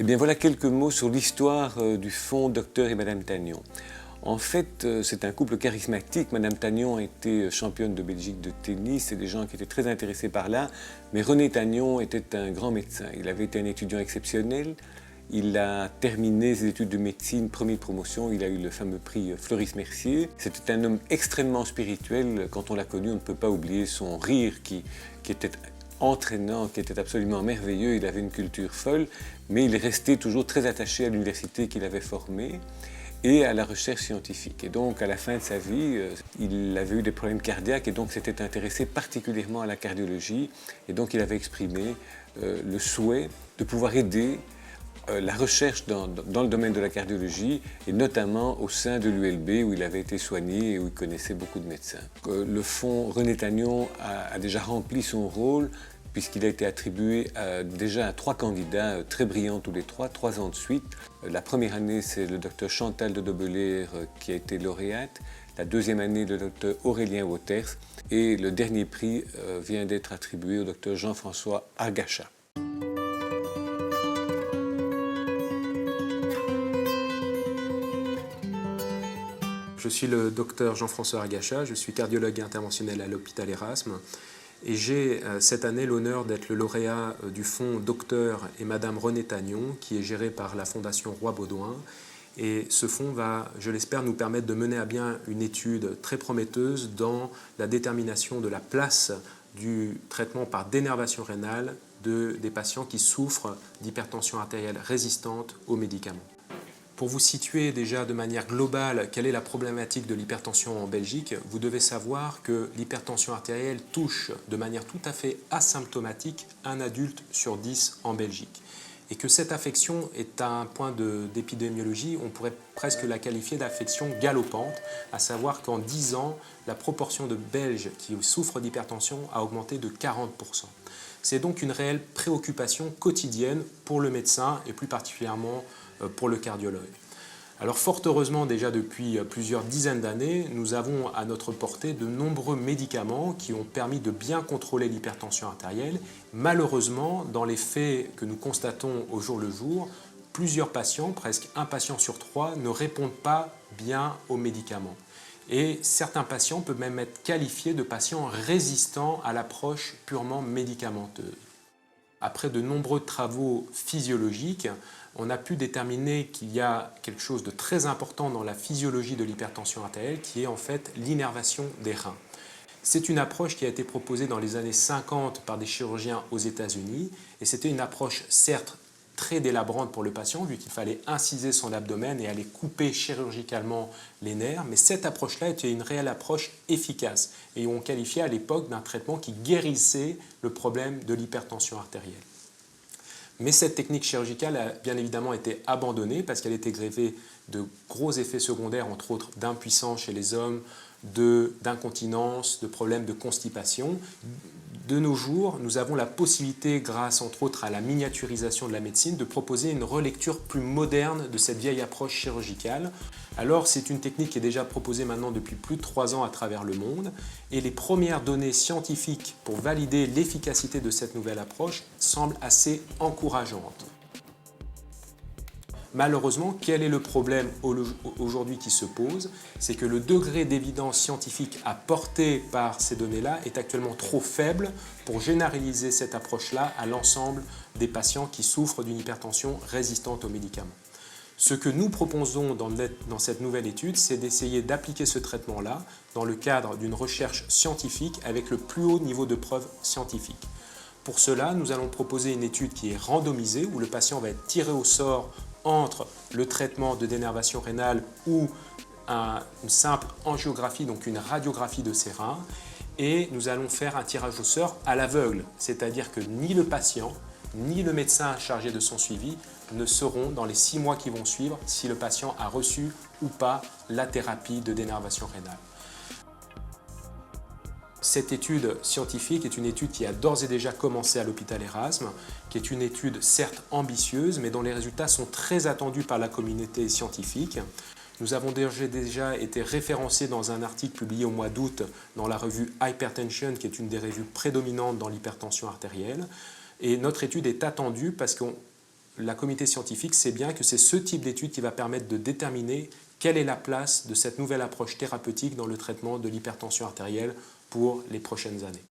Eh bien voilà quelques mots sur l'histoire du fonds Docteur et Madame Tagnon. En fait, c'est un couple charismatique. Madame Tagnon a été championne de Belgique de tennis, c'est des gens qui étaient très intéressés par là. Mais René Tagnon était un grand médecin. Il avait été un étudiant exceptionnel. Il a terminé ses études de médecine, première promotion, il a eu le fameux prix Floris Mercier. C'était un homme extrêmement spirituel. Quand on l'a connu, on ne peut pas oublier son rire qui était entraînant, qui était absolument merveilleux. Il avait une culture folle, mais il est resté toujours très attaché à l'université qu'il avait formée et à la recherche scientifique. Et donc, à la fin de sa vie, il avait eu des problèmes cardiaques et donc s'était intéressé particulièrement à la cardiologie. Et donc, il avait exprimé le souhait de pouvoir aider la recherche dans le domaine de la cardiologie et notamment au sein de l'ULB où il avait été soigné et où il connaissait beaucoup de médecins. Le fonds René Tagnon a déjà rempli son rôle puisqu'il a été attribué déjà à 3 candidats très brillants tous les 3 ans de suite. La première année, c'est le docteur Chantal de Dobelaere qui a été lauréate. La deuxième année, le docteur Aurélien Wauters. Et le dernier prix vient d'être attribué au docteur Jean-François Argacha. Je suis le docteur Jean-François Argacha, je suis cardiologue interventionnel à l'hôpital Erasme et j'ai cette année l'honneur d'être le lauréat du fonds Docteur et Madame René Tagnon qui est géré par la Fondation Roi-Baudouin. Et ce fonds va, je l'espère, nous permettre de mener à bien une étude très prometteuse dans la détermination de la place du traitement par dénervation rénale des patients qui souffrent d'hypertension artérielle résistante aux médicaments. Pour vous situer déjà de manière globale quelle est la problématique de l'hypertension en Belgique, vous devez savoir que l'hypertension artérielle touche de manière tout à fait asymptomatique un adulte sur 10 en Belgique. Et que cette affection est à un point d'épidémiologie, on pourrait presque la qualifier d'affection galopante, à savoir qu'en 10 ans, la proportion de Belges qui souffrent d'hypertension a augmenté de 40%. C'est donc une réelle préoccupation quotidienne pour le médecin et plus particulièrement pour le cardiologue. Alors fort heureusement, déjà depuis plusieurs dizaines d'années, nous avons à notre portée de nombreux médicaments qui ont permis de bien contrôler l'hypertension artérielle. Malheureusement, dans les faits que nous constatons au jour le jour, plusieurs patients, presque un patient sur 3, ne répondent pas bien aux médicaments. Et certains patients peuvent même être qualifiés de patients résistants à l'approche purement médicamenteuse. Après de nombreux travaux physiologiques, on a pu déterminer qu'il y a quelque chose de très important dans la physiologie de l'hypertension artérielle qui est en fait l'innervation des reins. C'est une approche qui a été proposée dans les années 50 par des chirurgiens aux États-Unis et c'était une approche certes très délabrante pour le patient vu qu'il fallait inciser son abdomen et aller couper chirurgicalement les nerfs, mais cette approche-là était une réelle approche efficace et on qualifiait à l'époque d'un traitement qui guérissait le problème de l'hypertension artérielle. Mais cette technique chirurgicale a bien évidemment été abandonnée parce qu'elle était grevée de gros effets secondaires, entre autres d'impuissance chez les hommes, d'incontinence, de problèmes de constipation. De nos jours, nous avons la possibilité, grâce entre autres à la miniaturisation de la médecine, de proposer une relecture plus moderne de cette vieille approche chirurgicale. Alors c'est une technique qui est déjà proposée maintenant depuis plus de 3 ans à travers le monde et les premières données scientifiques pour valider l'efficacité de cette nouvelle approche semblent assez encourageantes. Malheureusement, quel est le problème aujourd'hui qui se pose? C'est que le degré d'évidence scientifique apporté par ces données-là est actuellement trop faible pour généraliser cette approche-là à l'ensemble des patients qui souffrent d'une hypertension résistante aux médicaments. Ce que nous proposons dans cette nouvelle étude, c'est d'essayer d'appliquer ce traitement-là dans le cadre d'une recherche scientifique avec le plus haut niveau de preuve scientifique. Pour cela, nous allons proposer une étude qui est randomisée où le patient va être tiré au sort entre le traitement de dénervation rénale ou une simple angiographie, donc une radiographie de ses reins, et nous allons faire un tirage au sort à l'aveugle, c'est-à-dire que ni le patient, ni le médecin chargé de son suivi ne sauront dans les 6 mois qui vont suivre si le patient a reçu ou pas la thérapie de dénervation rénale. Cette étude scientifique est une étude qui a d'ores et déjà commencé à l'hôpital Erasme, qui est une étude certes ambitieuse, mais dont les résultats sont très attendus par la communauté scientifique. Nous avons déjà été référencés dans un article publié au mois d'août dans la revue Hypertension, qui est une des revues prédominantes dans l'hypertension artérielle. Et notre étude est attendue parce que la communauté scientifique sait bien que c'est ce type d'étude qui va permettre de déterminer quelle est la place de cette nouvelle approche thérapeutique dans le traitement de l'hypertension artérielle pour les prochaines années.